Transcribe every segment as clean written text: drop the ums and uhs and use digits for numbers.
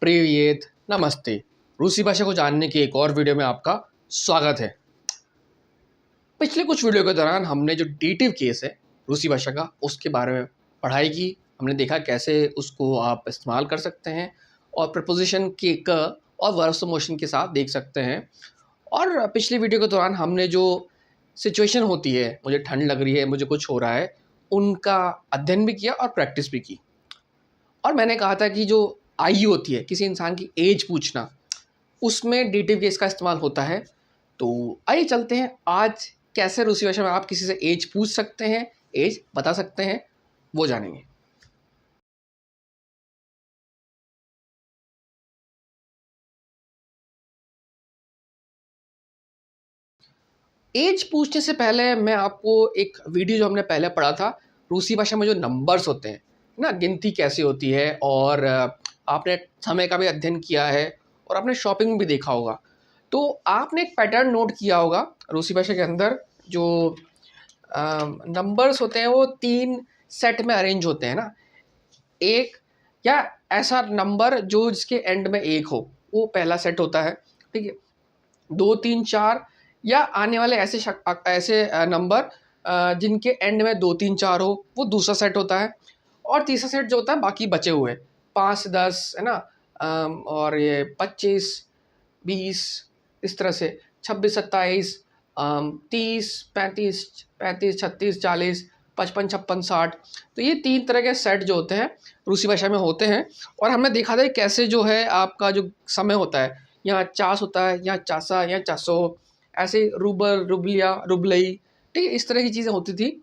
प्रिवियत नमस्ते। रूसी भाषा को जानने की एक और वीडियो में आपका स्वागत है। पिछले कुछ वीडियो के दौरान हमने जो डेटिव केस है रूसी भाषा का उसके बारे में पढ़ाई की। हमने देखा कैसे उसको आप इस्तेमाल कर सकते हैं और प्रपोजिशन के क और वर्ब्स ऑफ मोशन के साथ देख सकते हैं। और पिछली वीडियो के दौरान हमने जो सिचुएशन होती है, मुझे ठंड लग रही है, मुझे कुछ हो रहा है, उनका अध्ययन भी किया और प्रैक्टिस भी की। और मैंने कहा था कि जो आयु होती है, किसी इंसान की एज पूछना, उसमें डेटिव केस का इस्तेमाल होता है। तो आइए चलते हैं आज कैसे रूसी भाषा में आप किसी से एज पूछ सकते हैं, एज बता सकते हैं, वो जानेंगे। एज पूछने से पहले मैं आपको एक वीडियो जो हमने पहले पढ़ा था, रूसी भाषा में जो नंबर्स होते हैं ना, गिनती कैसे होती है, और आपने समय का भी अध्ययन किया है और आपने शॉपिंग भी देखा होगा। तो आपने एक पैटर्न नोट किया होगा रूसी भाषा के अंदर, जो नंबर्स होते हैं वो 3 सेट में अरेंज होते हैं ना। एक या ऐसा नंबर जो जिसके एंड में 1 हो, वो पहला सेट होता है, ठीक है। 2, 3, 4 या आने वाले ऐसे नंबर जिनके एंड में 2, 3, 4 हो, वो दूसरा सेट होता है। और तीसरा सेट जो होता है बाकी बचे हुए 5 से 10 है ना, और ये 25, 20, इस तरह से 26, 27, 30, 35, 35, 36, 40, 55, 56, 60। तो ये 3 तरह के सेट जो होते हैं रूसी भाषा में होते हैं। और हमने देखा था कैसे जो है आपका जो समय होता है, यहाँ चास होता है, यहाँ चासा, यहाँ चासो, ऐसे रूबल, रुबलिया, रुबलई, ठीक है, इस तरह की चीज़ें होती थी।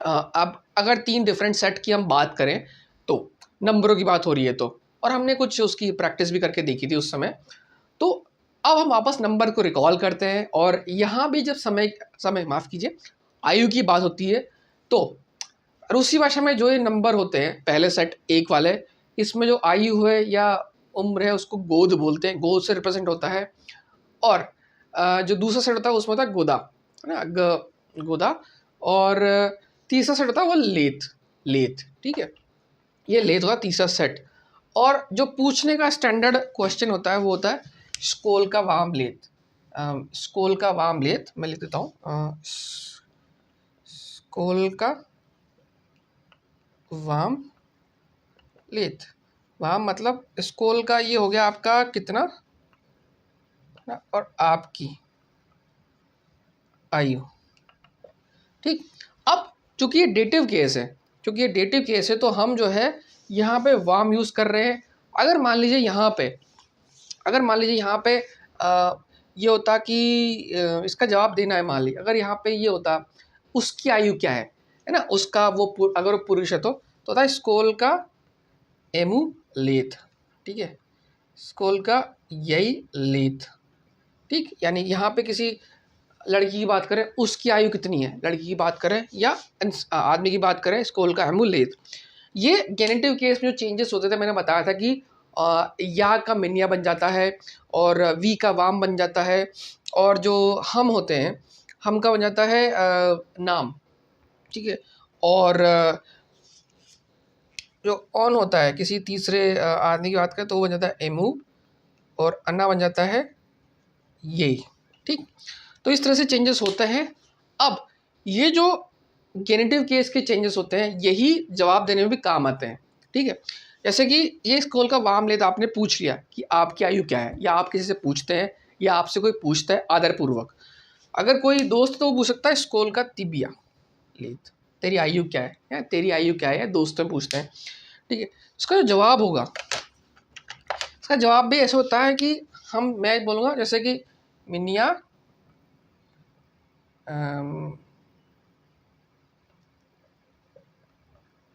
अब अगर 3 डिफरेंट सेट की हम बात करें तो नंबरों की बात हो रही है तो, और हमने कुछ उसकी प्रैक्टिस भी करके देखी थी उस समय। तो अब हम वापस नंबर को रिकॉल करते हैं, और यहाँ भी जब समय समय माफ़ कीजिए, आयु की बात होती है, तो रूसी भाषा में जो ये नंबर होते हैं पहले सेट 1 वाले, इसमें जो आयु है या उम्र है उसको गोद बोलते हैं, गोद से रिप्रेजेंट होता है। और जो दूसरा सेट होता है उसमें होता है गोदा, है ना, गोदा। और तीसरा सेट होता है वो लेथ, लेथ, ठीक है। ये लेथ होगा तीसरा सेट। और जो पूछने का स्टैंडर्ड क्वेश्चन होता है वो होता है स्कोल का वाम लेथ। स्कोल का वाम लेथ मैं लिख देता हूँ, स्कोल का वाम लेथ। वाम मतलब स्कोल का ये हो गया आपका कितना ना, और आपकी आयु, ठीक। अब चूंकि ये डेटिव केस है, चूंकि ये डेटिव केस है तो हम जो है यहाँ पे वाम यूज़ कर रहे हैं। अगर मान लीजिए यहाँ पे, अगर मान लीजिए यहाँ पे ये होता कि इसका जवाब देना है, मान लीजिए अगर यहाँ पे ये होता उसकी आयु क्या है ना, उसका वो अगर वो पुरुष है तो होता है स्कोल का एमू लेथ, ठीक है, स्कोल का यही लेथ, ठीक। यानी यहाँ पे किसी लड़की की बात करें, उसकी आयु कितनी है, लड़की की बात करें या आदमी की बात करें, स्कोल का एमू लेथ। ये गेनेटिव केस में जो चेंजेस होते थे मैंने बताया था कि या का मिनिया बन जाता है, और वी का वाम बन जाता है, और जो हम होते हैं हम का बन जाता है नाम, ठीक है। और जो ऑन होता है किसी तीसरे आदमी की बात करें तो वो बन जाता है एमू, और अन्ना बन जाता है ये, ठीक। तो इस तरह से चेंजेस होते हैं। अब ये जो गेनेटिव केस के चेंजेस होते हैं यही जवाब देने में भी काम आते हैं, ठीक है। जैसे कि ये स्कोल का वाम लेथ आपने पूछ लिया कि आपकी आयु क्या है, या आप किसी से पूछते हैं या आपसे कोई पूछता है आदरपूर्वक। अगर कोई दोस्त तो वो पूछ सकता है स्कोल का तिबिया लेथ, तेरी आयु क्या है, या तेरी आयु क्या है, दोस्त में पूछते हैं, ठीक है। इसका जो जवाब होगा, इसका जवाब भी ऐसा होता है कि मैं बोलूँगा जैसे कि मिनिया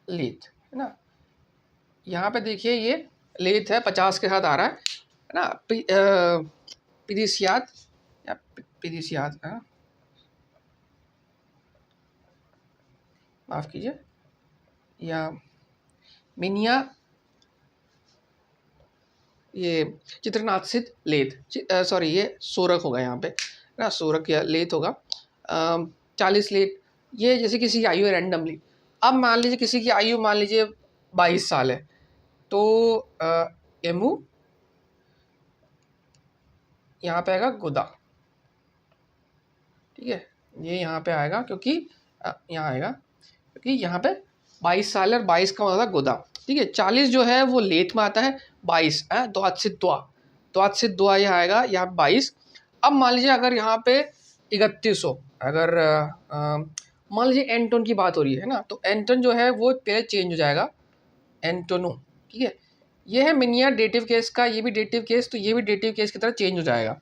लेथ, है ना। यहाँ पे देखिए ये लेथ है, 50 के साथ आ रहा है ना। पिदिसियात या पिदिसियात, है ना, माफ़ कीजिए, या मिनिया, ये चित्रनाथ सिद्ध लेथ, सॉरी ये सोरख होगा यहाँ पे ना, सोरख या लेथ होगा। 40 लेथ, ये जैसे किसी की आयु है रैंडमली। अब मान लीजिए किसी की आयु मान लीजिए 22 साल है, तो एमू यहाँ पे आएगा गोदा, ठीक है, ये यहाँ पे आएगा क्योंकि यहाँ आएगा क्योंकि यहाँ पे 22 साल है और 22 का मतलब गोदा, ठीक है। 40 जो है वो लेथ में आता है, 22 है द्वात से द्वा, द्वात से द्वा ये आएगा यहाँ 22। अब मान लीजिए अगर यहाँ पे 31 हो, अगर मान लीजिए एंटोन की बात हो रही है ना, तो एंटोन जो है वो पहले चेंज हो जाएगा एंटोनो, ठीक है। ये है मिनिया डेटिव केस का, ये भी डेटिव केस, तो ये भी डेटिव केस की तरह चेंज हो जाएगा,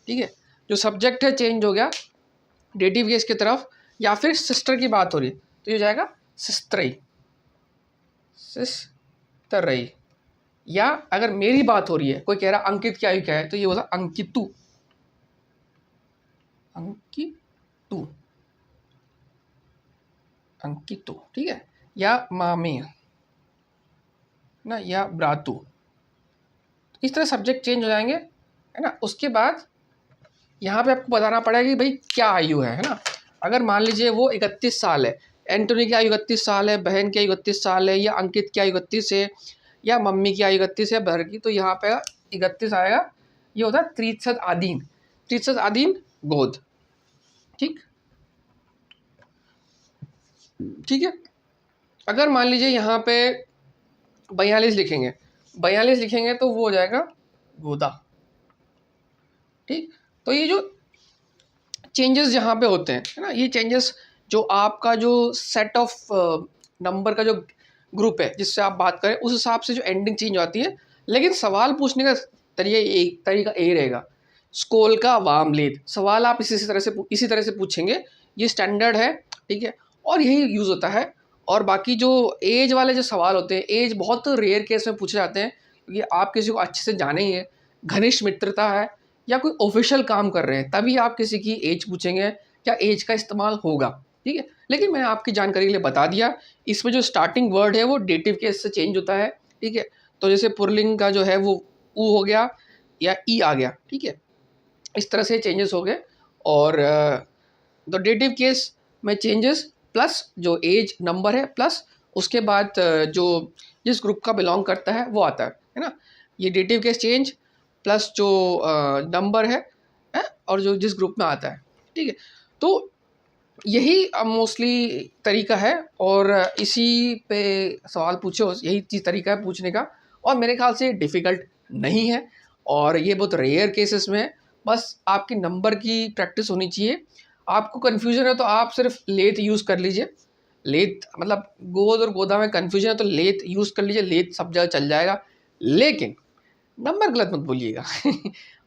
ठीक है। जो सब्जेक्ट है चेंज हो गया डेटिव केस की तरफ। या फिर सिस्टर की बात हो रही है तो ये हो जाएगा सिस्त्रई, सिस्टरई। या अगर मेरी बात हो रही है, कोई कह रहा अंकित की आयु क्या है, तो ये होगा अंकितु, अंकितु, अंकितु, ठीक है। या मामी ना, या ब्रातु, इस तरह सब्जेक्ट चेंज हो जाएंगे, है ना। उसके बाद यहाँ पे आपको बताना पड़ेगा कि भाई क्या आयु है ना। अगर मान लीजिए वो 31 साल है, एंटोनी की आयु 31 साल है, बहन की आयु 31 साल है, या अंकित की आयु 31 है, या मम्मी की आयु 31 है बहर की, तो यहाँ पे 31 आएगा। ये होता है त्रिशत आदीन, त्रिशत आदीन गोद, ठीक, ठीक है। अगर मान लीजिए यहाँ पे 42 लिखेंगे, 42 लिखेंगे तो वो हो जाएगा गोदा, ठीक। तो ये जो चेंजेस यहाँ पे होते हैं, है ना, ये चेंजेस जो आपका जो सेट ऑफ नंबर का जो ग्रुप है जिससे आप बात करें, उस हिसाब से जो एंडिंग चेंज होती है। लेकिन सवाल पूछने का तरीका यही रहेगा, स्कोल का वाम लेद सवाल आप इसी तरह से पूछेंगे, ये स्टैंडर्ड है, ठीक है, और यही यूज़ होता है। और बाकी जो एज वाले जो सवाल होते हैं, एज बहुत रेयर केस में पूछे जाते हैं, क्योंकि आप किसी को अच्छे से जाने ही है, घनिष्ठ मित्रता है, या कोई ऑफिशियल काम कर रहे हैं, तभी आप किसी की एज पूछेंगे, क्या एज का इस्तेमाल होगा, ठीक है। लेकिन मैंने आपकी जानकारी के लिए बता दिया, इसमें जो स्टार्टिंग वर्ड है वो डेटिव केस से चेंज होता है, ठीक है। तो जैसे पुरलिंग का जो है वो ऊ हो गया या ई आ गया, ठीक है, इस तरह से चेंजेस हो गए। और द डेटिव केस में चेंजेस प्लस जो एज नंबर है, प्लस उसके बाद जो जिस ग्रुप का बिलोंग करता है वो आता है ना। ये डेटिव केस चेंज प्लस जो नंबर है और जो जिस ग्रुप में आता है, ठीक है। तो यही मोस्टली तरीका है, और इसी पे सवाल पूछे, यही चीज़ तरीका है पूछने का, और मेरे ख्याल से डिफ़िकल्ट नहीं है, और ये बहुत रेयर केसेस में है। बस आपकी नंबर की प्रैक्टिस होनी चाहिए। आपको कन्फ्यूजन है तो आप सिर्फ लेथ यूज़ कर लीजिए, लेथ मतलब गोद और गोदा में कन्फ्यूजन है तो लेथ यूज़ कर लीजिए, लेथ सब जगह चल जाएगा। लेकिन नंबर गलत मत बोलिएगा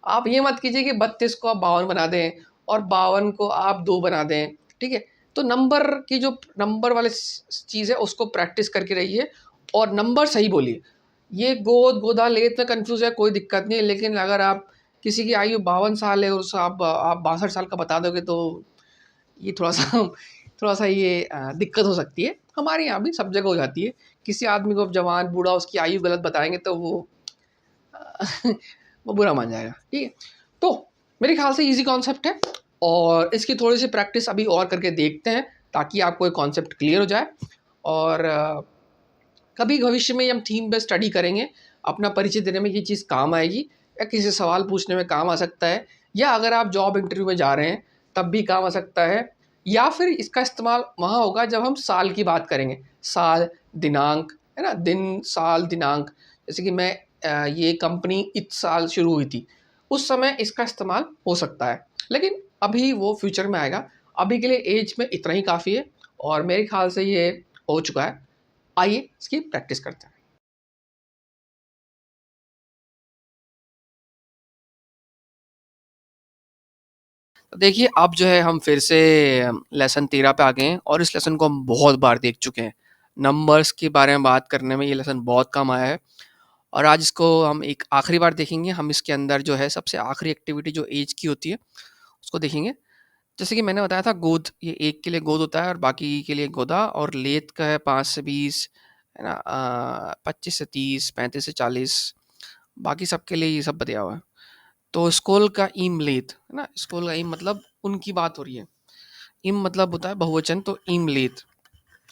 आप ये मत कीजिए कि 32 को आप 52 बना दें और 52 को आप 2 बना दें, ठीक है। तो नंबर की जो नंबर वाले चीज़ है उसको प्रैक्टिस करके रहिए और नंबर सही बोलिए। ये गोद गोदा लेत में कंफ्यूज है, कोई दिक्कत नहीं है, लेकिन अगर आप किसी की आयु 52 साल है और उस आप 62 साल का बता दोगे तो ये थोड़ा सा थोड़ा सा ये दिक्कत हो सकती है। हमारे यहाँ भी सब जगह हो जाती है, किसी आदमी को जवान बूढ़ा उसकी आयु गलत बताएंगे तो वो वो बुरा मान जाएगा, ठीक है। तो मेरे ख्याल से इजी कॉन्सेप्ट है, और इसकी थोड़ी सी प्रैक्टिस अभी और करके देखते हैं ताकि आपको एक कॉन्सेप्ट क्लियर हो जाए। और कभी भविष्य में हम थीम पे स्टडी करेंगे, अपना परिचय देने में ये चीज़ काम आएगी, या किसी सवाल पूछने में काम आ सकता है, या अगर आप जॉब इंटरव्यू में जा रहे हैं तब भी काम आ सकता है, या फिर इसका इस्तेमाल वहाँ होगा जब हम साल की बात करेंगे, साल दिनांक, है ना, दिन साल दिनांक। जैसे कि मैं ये कंपनी इस साल शुरू हुई थी, उस समय इसका इस्तेमाल हो सकता है, लेकिन अभी वो फ्यूचर में आएगा। अभी के लिए एज में इतना ही काफ़ी है, और मेरे ख्याल से ये हो चुका है। आइए इसकी प्रैक्टिस करते हैं। तो देखिए अब जो है हम फिर से लेसन 13 पे आ गए हैं, और इस लेसन को हम बहुत बार देख चुके हैं। नंबर्स के बारे में बात करने में ये लेसन बहुत काम आया है, और आज इसको हम एक आखिरी बार देखेंगे। हम इसके अंदर जो है सबसे आखिरी एक्टिविटी जो एज की होती है उसको देखेंगे। जैसे कि मैंने बताया था गोद, ये एक के लिए गोद होता है और बाकी के लिए गोदा, और लेत का है 5 से 20, है ना, 25 से 30, 35 से 40, बाकी सबके लिए ये सब बताया हुआ है। तो स्कोल का ईम लेत, है ना, स्कोल का ईम मतलब उनकी बात हो रही है, इम मतलब होता है बहुवचन, तो इम लेत,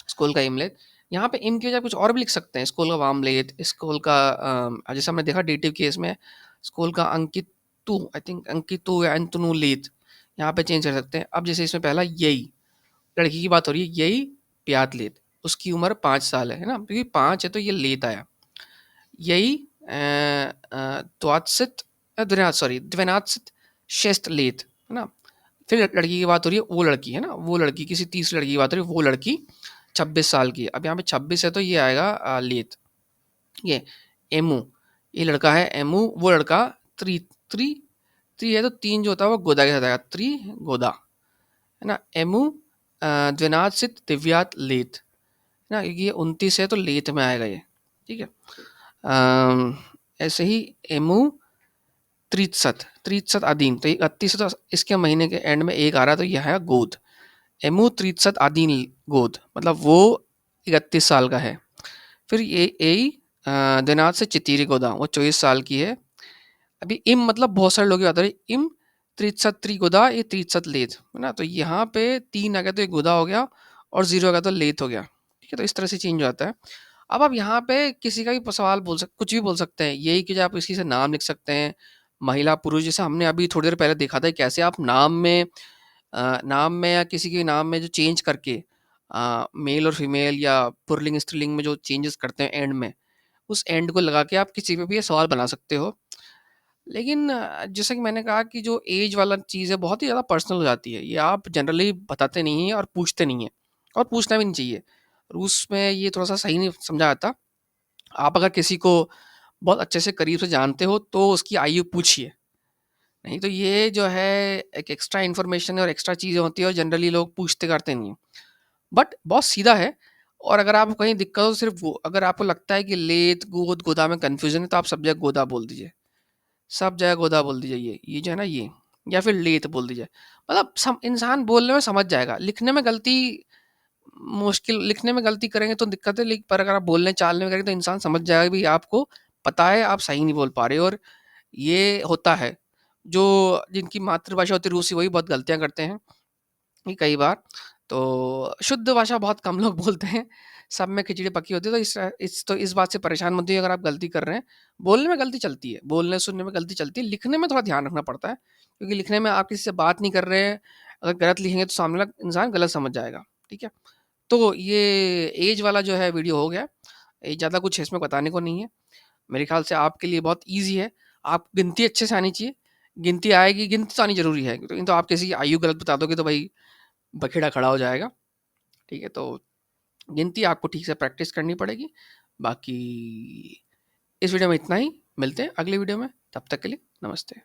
स्कोल का इम लेत। यहाँ पे इम की वजह कुछ और भी लिख सकते हैं, स्कोल का वाम लेत, स्कोल का जैसे हमने देखा डेटिव केस में, स्कोल का अंकित अंकितु, आई थिंक अंकितु या अंतनु लेत, यहाँ पे चेंज कर सकते हैं। अब जैसे इसमें पहला यही, लड़की की बात हो रही है, यही प्यात लेत, उसकी उम्र 5 साल है ना, क्योंकि 5 है तो ये लेत आया। यही द्वात्सित द्विनाथ, सॉरी द्विनाथसित शेस्ट लेत है ना। फिर लड़की की बात हो रही है, वो लड़की है ना, वो लड़की किसी तीसरी लड़की की बात हो रही है, वो लड़की 26 साल की है। अब यहाँ पे 26 है तो ये आएगा लेत। ये एमू, ये लड़का है एमू, वो लड़का त्रि त्रि त्रि है तो 3 जो होता है वो गोदा के साथ आएगा, त्रि गोदा है ना। एमू द्विनाथसित दिव्यात लेत है ना, क्योंकि ये 29 है तो लेत में आएगा ये, ठीक है। ऐसे ही एमू त्रित्सत, त्रित्सत आदीन, तो 31 है तो इसके महीने के एंड में एक आ रहा है तो यह है गोद। एमू त्रित्सत आदीन गोद, मतलब वो 31 साल का है। फिर ये ए दिनाथ से चितीरी गोदा, वो 24 साल की है। अभी इम मतलब बहुत सारे लोग बता रहे इम त्रित्सत त्रि गोदा, ये त्रित्सत लेत है ना, तो यहाँ पे 3 आ गया तो ये गोदा हो गया, और 0 आ गया तो लेत हो गया, ठीक है। तो इस तरह से चेंज हो जाता है। अब आप यहाँ पे किसी का भी सवाल कुछ भी बोल सकते हैं, यही कि आप किसी से नाम लिख सकते हैं, महिला पुरुष, जैसे हमने अभी थोड़ी देर पहले देखा था कैसे आप नाम में या किसी के नाम में जो चेंज करके मेल और फीमेल या पुल्लिंग स्त्रीलिंग में जो चेंजेस करते हैं एंड में, उस एंड को लगा के आप किसी पे भी ये सवाल बना सकते हो। लेकिन जैसा कि मैंने कहा कि जो एज वाला चीज़ है बहुत ही ज़्यादा पर्सनल हो जाती है, ये आप जनरली बताते नहीं हैं और पूछते नहीं हैं, और पूछना भी नहीं चाहिए। रूस में ये थोड़ा सा सही नहीं समझा जाता। आप अगर किसी को बहुत अच्छे से करीब से जानते हो तो उसकी आयु पूछिए, नहीं तो ये जो है एक एक्स्ट्रा इन्फॉर्मेशन है और एक्स्ट्रा चीज़ें होती है और जनरली लोग पूछते करते नहीं हैं। बट बहुत सीधा है। और अगर आपको कहीं दिक्कत हो, सिर्फ वो, अगर आपको लगता है कि लेत गोद गोदा में कन्फ्यूजन है तो आप सब जगह गोदा बोल दीजिए, सब जगह गोदा बोल दीजिए, ये जो है ना ये, या फिर लेत बोल दीजिए। मतलब इंसान बोलने में समझ जाएगा, लिखने में गलती मुश्किल, लिखने में गलती करेंगे तो दिक्कत है, लेकिन पर अगर आप बोलने चालने में करेंगे तो इंसान समझ जाएगा कि भाई आपको पता है आप सही नहीं बोल पा रहे हो। और ये होता है, जो जिनकी मातृभाषा होती है रूसी, वही बहुत गलतियाँ करते हैं कि कई बार। तो शुद्ध भाषा बहुत कम लोग बोलते हैं, सब में खिचड़ी पकी होती है। तो इस बात से परेशान मत होइए अगर आप गलती कर रहे हैं। बोलने में गलती चलती है, बोलने सुनने में गलती चलती है, लिखने में थोड़ा ध्यान रखना पड़ता है, क्योंकि लिखने में आप किसी से बात नहीं कर रहे हैं, अगर गलत लिखेंगे तो सामने वाला इंसान गलत समझ जाएगा, ठीक है। तो ये एज वाला जो है वीडियो हो गया, ये ज़्यादा कुछ इसमें बताने को नहीं है। मेरे ख्याल से आपके लिए बहुत ईज़ी है, आप गिनती अच्छे से आनी चाहिए, गिनती आएगी, गिनती तो आनी ज़रूरी है, नहीं तो आप किसी की आयु गलत बता दोगे तो भाई बखेड़ा खड़ा हो जाएगा, ठीक है। तो गिनती आपको ठीक से प्रैक्टिस करनी पड़ेगी। बाकी इस वीडियो में इतना ही, मिलते हैं अगले वीडियो में, तब तक के लिए नमस्ते।